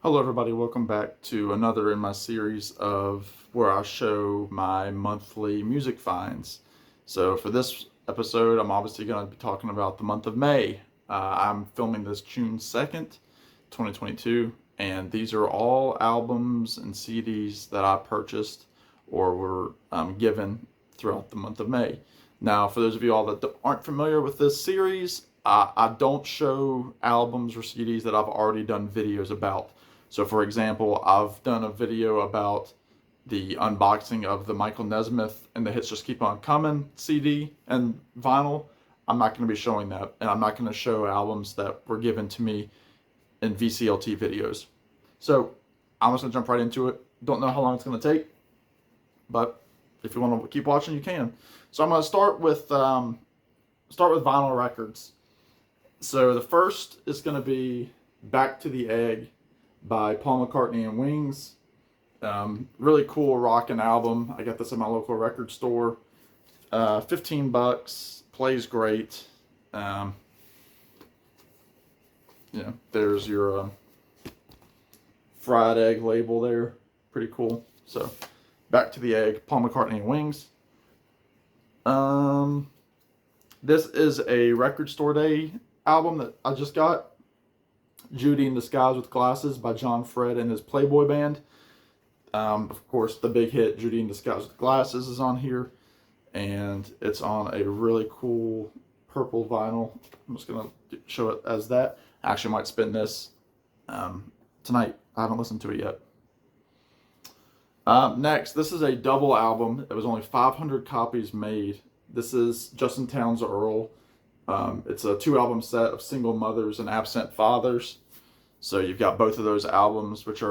Hello everybody, welcome back to another in my series of where I show my monthly music finds. So for this episode, I'm obviously going to be talking about the month of May. I'm filming this June 2nd, 2022, and these are all albums and CDs that I purchased or were given throughout the month of May. Now, for those of you all that aren't familiar with this series, I don't show albums or CDs that I've already done videos about. So for example, I've done a video about the unboxing of the Michael Nesmith and the Hits Just Keep On Coming CD and vinyl. I'm not going to be showing that, and I'm not going to show albums that were given to me in VCLT videos. So I'm just going to jump right into it. Don't know how long it's going to take, but if you want to keep watching, you can. So I'm going to start with vinyl records. So the first is going to be Back to the Egg by Paul McCartney and Wings. Really cool rockin' album. I got this at my local record store. 15 bucks. Plays great. There's your fried egg label there. Pretty cool. So, Back to the Egg, Paul McCartney and Wings. This is a Record Store Day album that I just got. Judy in Disguise with Glasses by John Fred and his Playboy Band. Of course, the big hit Judy in Disguise with Glasses is on here, and it's on a really cool purple vinyl. I'm just going to show it as that. I actually might spin this tonight. I haven't listened to it yet. Next, this is a double album. It was only 500 copies made. This is Justin Townes Earl. It's a 2-album set of Single Mothers and Absent Fathers. So you've got both of those albums, which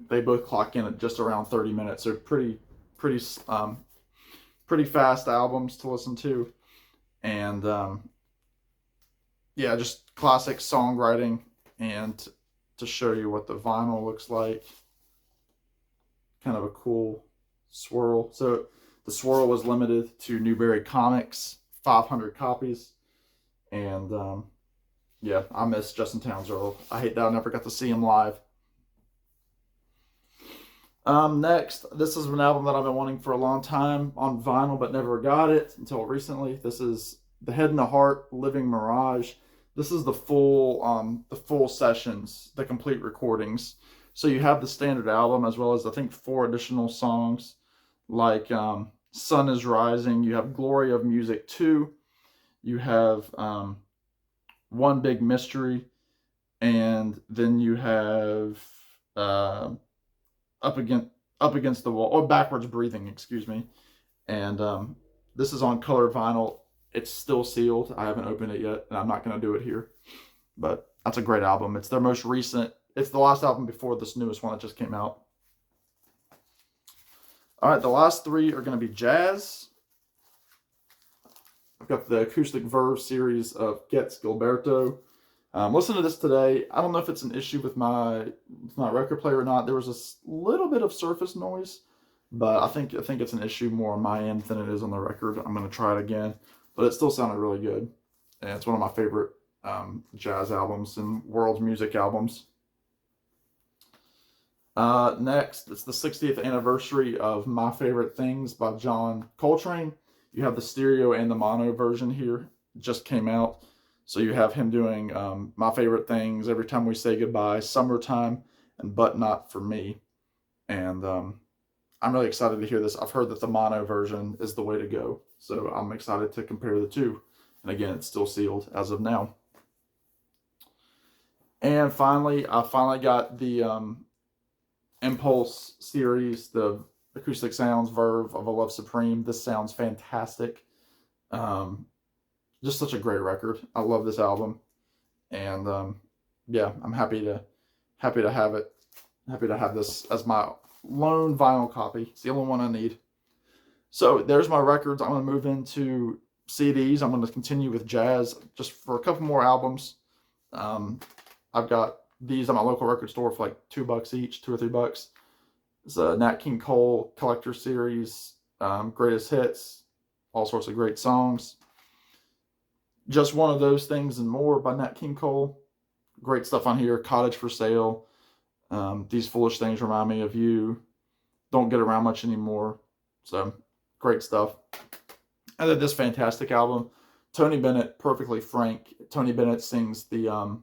they both clock in at just around 30 minutes. They're pretty fast albums to listen to. And just classic songwriting. And to show you what the vinyl looks like, kind of a cool swirl. So the swirl was limited to Newberry Comics. 500 copies, and I miss Justin Townes Earl. I hate that I never got to see him live. Next, this is an album that I've been wanting for a long time on vinyl, but never got it until recently. This is The Head and the Heart, Living Mirage. This is the full sessions, the complete recordings. So you have the standard album as well as I think 4 additional songs, like Sun is Rising, you have Glory of Music 2, you have One Big Mystery, and then you have Up Against the Wall, or Backwards Breathing, excuse me. And this is on colored vinyl. It's still sealed. I haven't opened it yet, and I'm not going to do it here. But that's a great album. It's their most recent. It's the last album before this newest one that just came out. All right, the last 3 are going to be jazz. I've got the Acoustic Verve series of Getz Gilberto. Listen to this today. I don't know if it's an issue with my record player or not. There was a little bit of surface noise, but I think it's an issue more on my end than it is on the record. I'm going to try it again, but it still sounded really good. And it's one of my favorite jazz albums and world music albums. Next, it's the 60th anniversary of My Favorite Things by John Coltrane. You have the stereo and the mono version here. It just came out. So you have him doing My Favorite Things, Every Time We Say Goodbye, Summertime, and But Not For Me. And I'm really excited to hear this. I've heard that the mono version is the way to go. So I'm excited to compare the two. And again, it's still sealed as of now. And finally, I got the Impulse series, the Acoustic Sounds Verve of A Love Supreme. This sounds fantastic. Just such a great record. I love this album, and I'm happy to have it. Happy to have this as my lone vinyl copy. It's the only one I need. So there's my records. I'm going to move into CDs. I'm going to continue with jazz just for a couple more albums. I've got these at my local record store for like $2 each, $2 or $3. It's a Nat King Cole collector series, greatest hits, all sorts of great songs. Just One of Those Things and More by Nat King Cole. Great stuff on here. Cottage for Sale, These Foolish Things Remind Me of You. Don't get around much anymore. So great stuff. And then this fantastic album, Tony Bennett, Perfectly Frank. Tony Bennett sings the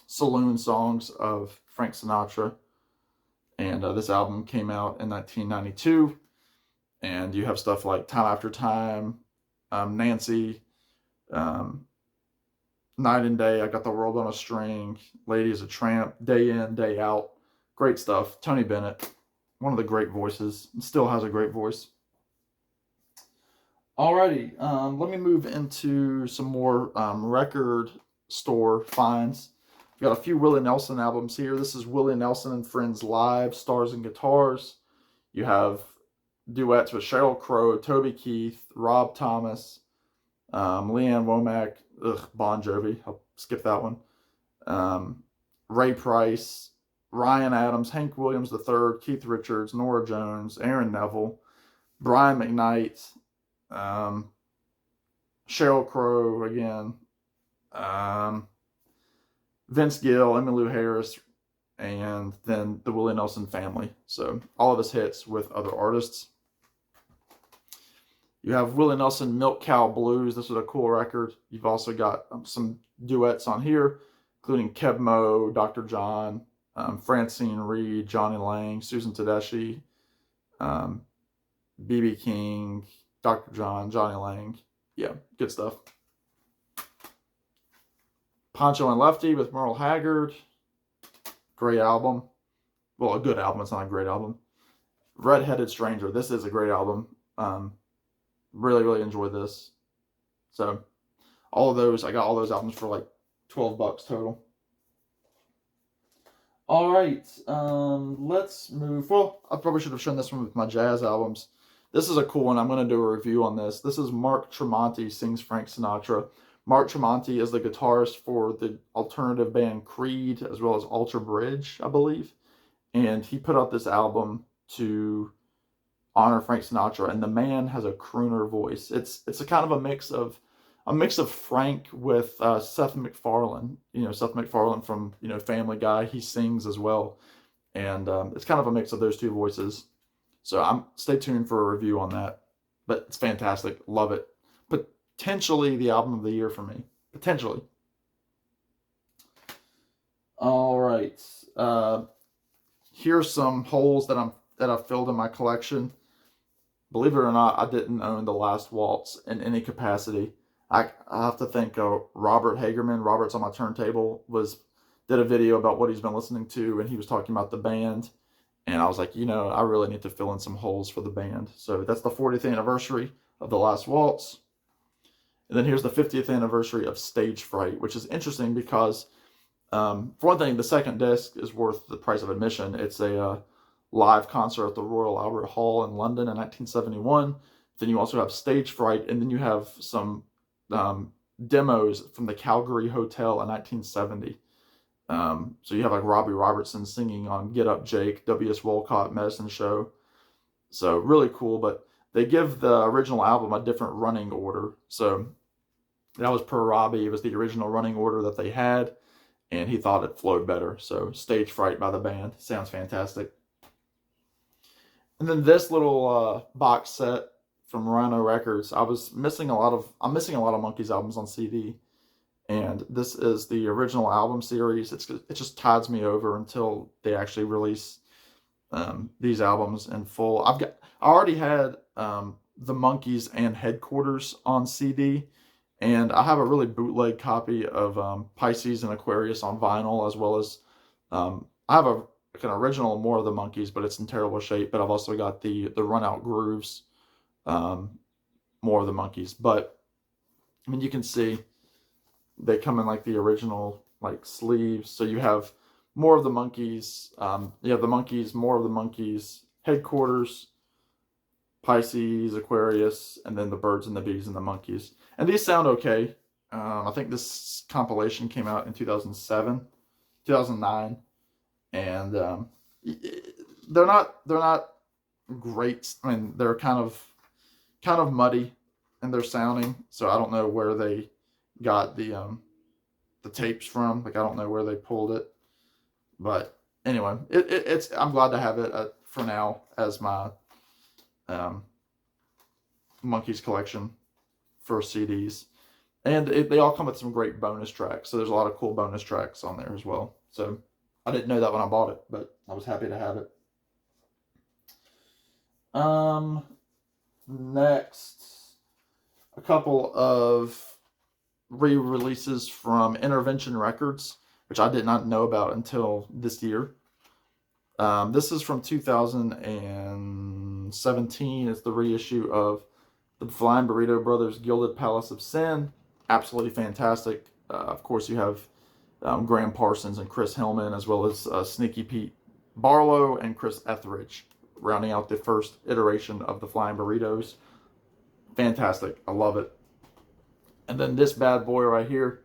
saloon songs of Frank Sinatra. And this album came out in 1992. And you have stuff like Time After Time, Nancy, Night and Day, I Got the World on a String, Lady is a Tramp, Day In, Day Out. Great stuff. Tony Bennett, one of the great voices, and still has a great voice. Alrighty, let me move into some more record store finds. We've got a few Willie Nelson albums here. This is Willie Nelson and Friends Live, Stars and Guitars. You have duets with Sheryl Crow, Toby Keith, Rob Thomas, Leanne Womack, Bon Jovi, I'll skip that one. Ray Price, Ryan Adams, Hank Williams III, Keith Richards, Norah Jones, Aaron Neville, Brian McKnight, Sheryl Crow again, Vince Gill, Emmylou Harris, and then the Willie Nelson family. So all of his hits with other artists. You have Willie Nelson, Milk Cow Blues. This was a cool record. You've also got some duets on here, including Keb Mo, Dr. John, Francine Reed, Johnny Lang, Susan Tedeschi, B.B. King, Dr. John, Johnny Lang. Yeah, good stuff. Pancho and Lefty with Merle Haggard. Great album. Well, a good album. It's not a great album. Red-Headed Stranger. This is a great album. Really, really enjoyed this. So, all of those, I got all those albums for like $12 total. All right, let's move. Well, I probably should have shown this one with my jazz albums. This is a cool one. I'm going to do a review on this. This is Mark Tremonti Sings Frank Sinatra. Mark Tremonti is the guitarist for the alternative band Creed, as well as Alter Bridge, I believe. And he put out this album to honor Frank Sinatra, and the man has a crooner voice. It's a kind of a mix of Frank with Seth MacFarlane. You know, Seth MacFarlane from Family Guy. He sings as well, and it's kind of a mix of those two voices. So stay tuned for a review on that. But it's fantastic. Love it. Potentially the album of the year for me. Potentially. All right. Here's some holes that I've filled in my collection. Believe it or not, I didn't own The Last Waltz in any capacity. I have to thank Robert Hagerman. Robert's on my turntable did a video about what he's been listening to, and he was talking about the band. And I was like, I really need to fill in some holes for the band. So that's the 40th anniversary of The Last Waltz. And then here's the 50th anniversary of Stage Fright, which is interesting because, for one thing, the second disc is worth the price of admission. It's a live concert at the Royal Albert Hall in London in 1971. Then you also have Stage Fright, and then you have some demos from the Calgary Hotel in 1970. So you have like Robbie Robertson singing on Get Up Jake, W.S. Wolcott, Medicine Show. So really cool, but they give the original album a different running order. So that was per Robbie. It was the original running order that they had, and he thought it flowed better. So Stage Fright by the band. Sounds fantastic. And then this little box set from Rhino Records. I'm missing a lot of Monkees albums on CD. And this is the original album series. It just tides me over until they actually release these albums in full. I already had the Monkees and Headquarters on CD, and I have a really bootleg copy of Pisces and Aquarius on vinyl, as well as I have an original More of the Monkees, but it's in terrible shape. But I've also got the Run Out Grooves More of the Monkees. But I mean, you can see they come in like the original like sleeves. So you have More of the Monkees, you have the Monkees, More of the Monkees, Headquarters, Pisces, Aquarius, and then the Birds and the Bees and the Monkees. And these sound okay. I think this compilation came out in 2009, and they're not great. I mean, they're kind of muddy in their sounding. So I don't know where they got the tapes from. Like, I don't know where they pulled it, but anyway, it's I'm glad to have it for now as my um, Monkeys collection for CDs. And they all come with some great bonus tracks. So there's a lot of cool bonus tracks on there as well. So I didn't know that when I bought it, but I was happy to have it. Next, a couple of re-releases from Intervention Records, which I did not know about until this year. This is from 2017. It's the reissue of the Flying Burrito Brothers' Gilded Palace of Sin. Absolutely fantastic. Of course, you have Graham Parsons and Chris Hillman, as well as Sneaky Pete Barlow and Chris Etheridge, rounding out the first iteration of the Flying Burritos. Fantastic. I love it. And then this bad boy right here,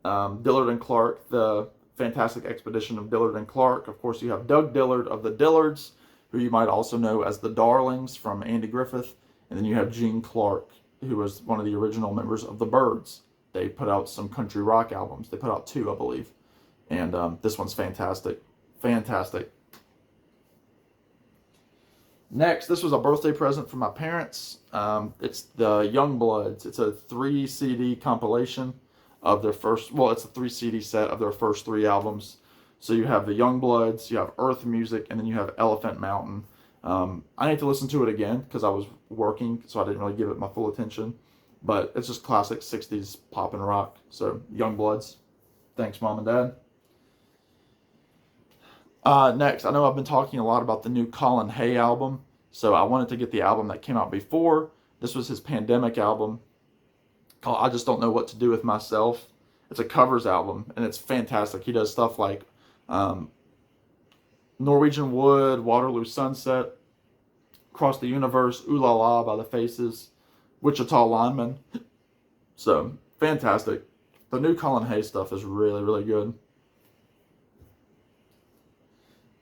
Dillard and Clark, the Fantastic Expedition of Dillard and Clark. Of course, you have Doug Dillard of the Dillards, who you might also know as the Darlings from Andy Griffith. And then you have Gene Clark, who was one of the original members of the Byrds. They put out some country rock albums. They put out 2, I believe. And this one's fantastic. Fantastic. Next, this was a birthday present from my parents. It's the Young Bloods. It's a 3 CD compilation of their first, well, it's a 3 CD set of their first 3 albums. So you have the Young Bloods, you have Earth Music, and then you have Elephant Mountain. I need to listen to it again because I was working, so I didn't really give it my full attention. But it's just classic 60s pop and rock. So, Young Bloods. Thanks, Mom and Dad. Next, I know I've been talking a lot about the new Colin Hay album. So, I wanted to get the album that came out before. This was his Pandemic album called I Just Don't Know What to Do With Myself. It's a covers album, and it's fantastic. He does stuff like Norwegian Wood, Waterloo Sunset, Across the Universe, Ooh La La by the Faces, Wichita Lineman. So, fantastic. The new Colin Hay stuff is really, really good.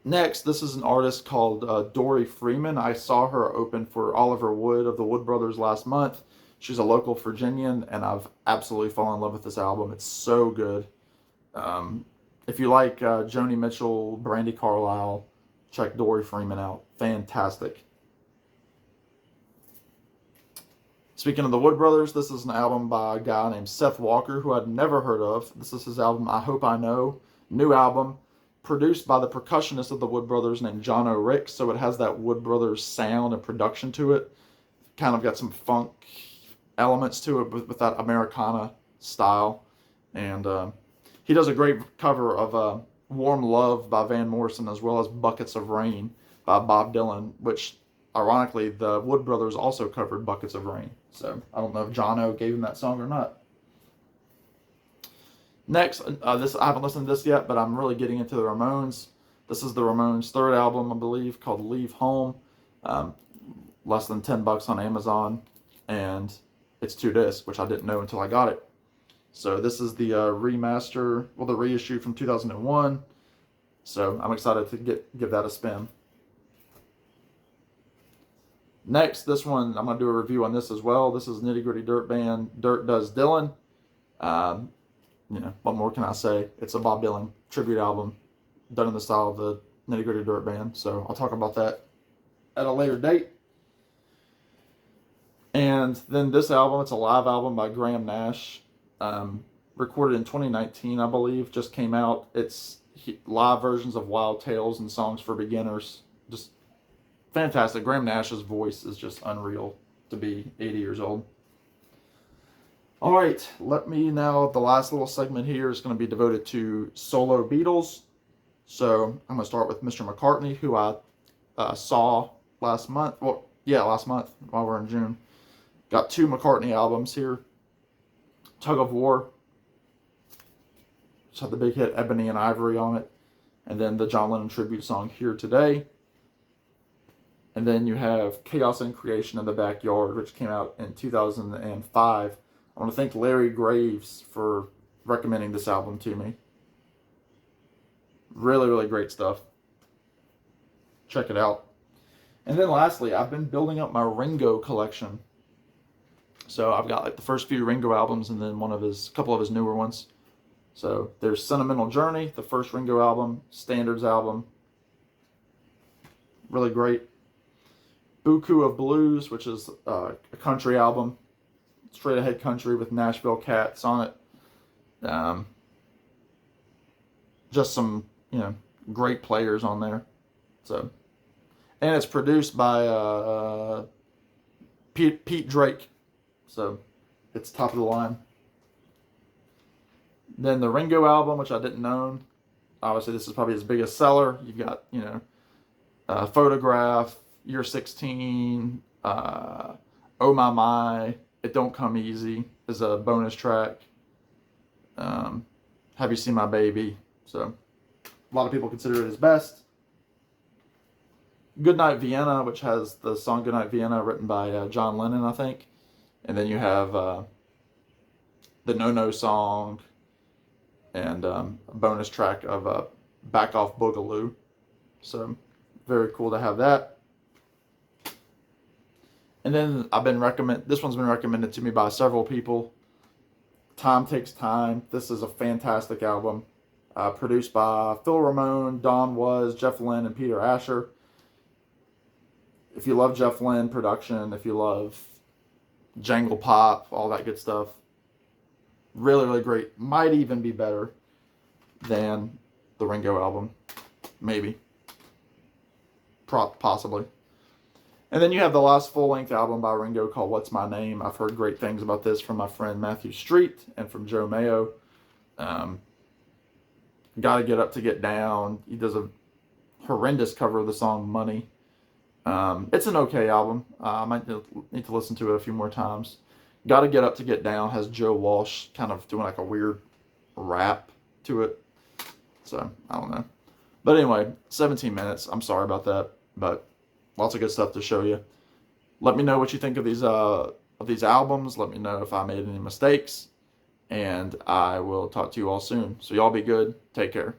Next, this is an artist called Dory Freeman. I saw her open for Oliver Wood of the Wood Brothers last month. She's a local Virginian, and I've absolutely fallen in love with this album. It's so good. If you like Joni Mitchell, Brandy Carlisle, check Dory Freeman out. Fantastic. Speaking of the Wood Brothers, this is an album by a guy named Seth Walker, who I'd never heard of. This is his album, I Hope I Know. New album, produced by the percussionist of the Wood Brothers named John O'Ricks, so it has that Wood Brothers sound and production to it. Kind of got some funk elements to it with that Americana style. And he does a great cover of Warm Love by Van Morrison, as well as Buckets of Rain by Bob Dylan, which ironically the Wood Brothers also covered Buckets of Rain. So I don't know if John O gave him that song or not. Next, this I haven't listened to this yet, but I'm really getting into the Ramones. This is the Ramones' third album, I believe, called Leave Home. Less than $10 on Amazon, and it's 2 discs, which I didn't know until I got it. So this is the remaster, well, the reissue from 2001. So I'm excited to give that a spin. Next, this one, I'm going to do a review on this as well. This is Nitty Gritty Dirt Band, Dirt Does Dylan. What more can I say? It's a Bob Dylan tribute album done in the style of the Nitty Gritty Dirt Band. So I'll talk about that at a later date. And then this album, it's a live album by Graham Nash, recorded in 2019, I believe, just came out. It's live versions of Wild Tales and Songs for Beginners. Just fantastic. Graham Nash's voice is just unreal to be 80 years old. All right, the last little segment here is going to be devoted to solo Beatles. So I'm going to start with Mr. McCartney, who I saw last month. Well, yeah, last month while we're in June. Got 2 McCartney albums here. Tug of War. Just had the big hit Ebony and Ivory on it. And then the John Lennon tribute song Here Today. And then you have Chaos and Creation in the Backyard, which came out in 2005. I want to thank Larry Graves for recommending this album to me. Really, really great stuff. Check it out. And then lastly, I've been building up my Ringo collection. So I've got like the first few Ringo albums and then a couple of his newer ones. So there's Sentimental Journey, the first Ringo album, Standards album, really great. Buku of Blues, which is a country album, straight ahead country with Nashville Cats on it. Just some, great players on there. So, and it's produced by Pete Drake. So it's top of the line. Then the Ringo album, which I didn't own. Obviously, this is probably his biggest seller. You've got, Photograph, Year 16, Oh My, It Don't Come Easy is a bonus track. Have You Seen My Baby? So a lot of people consider it his best. Goodnight Vienna, which has the song Goodnight Vienna written by John Lennon, I think. And then you have the No No song and a bonus track of Back Off Boogaloo. So very cool to have that. And then this one's been recommended to me by several people. Time Takes Time. This is a fantastic album. Produced by Phil Ramone, Don Was, Jeff Lynne, and Peter Asher. If you love Jeff Lynne production, if you love jangle pop, all that good stuff, really, really great. Might even be better than the Ringo album. Maybe. Possibly. And then you have the last full-length album by Ringo called What's My Name. I've heard great things about this from my friend Matthew Street and from Joe Mayo. Gotta Get Up to Get Down. He does a horrendous cover of the song Money. It's an okay album. I might need to listen to it a few more times. Gotta Get Up to Get Down has Joe Walsh kind of doing like a weird rap to it. So, I don't know. But anyway, 17 minutes. I'm sorry about that. But lots of good stuff to show you. Let me know what you think of these albums. Let me know if I made any mistakes. And I will talk to you all soon. So y'all be good. Take care.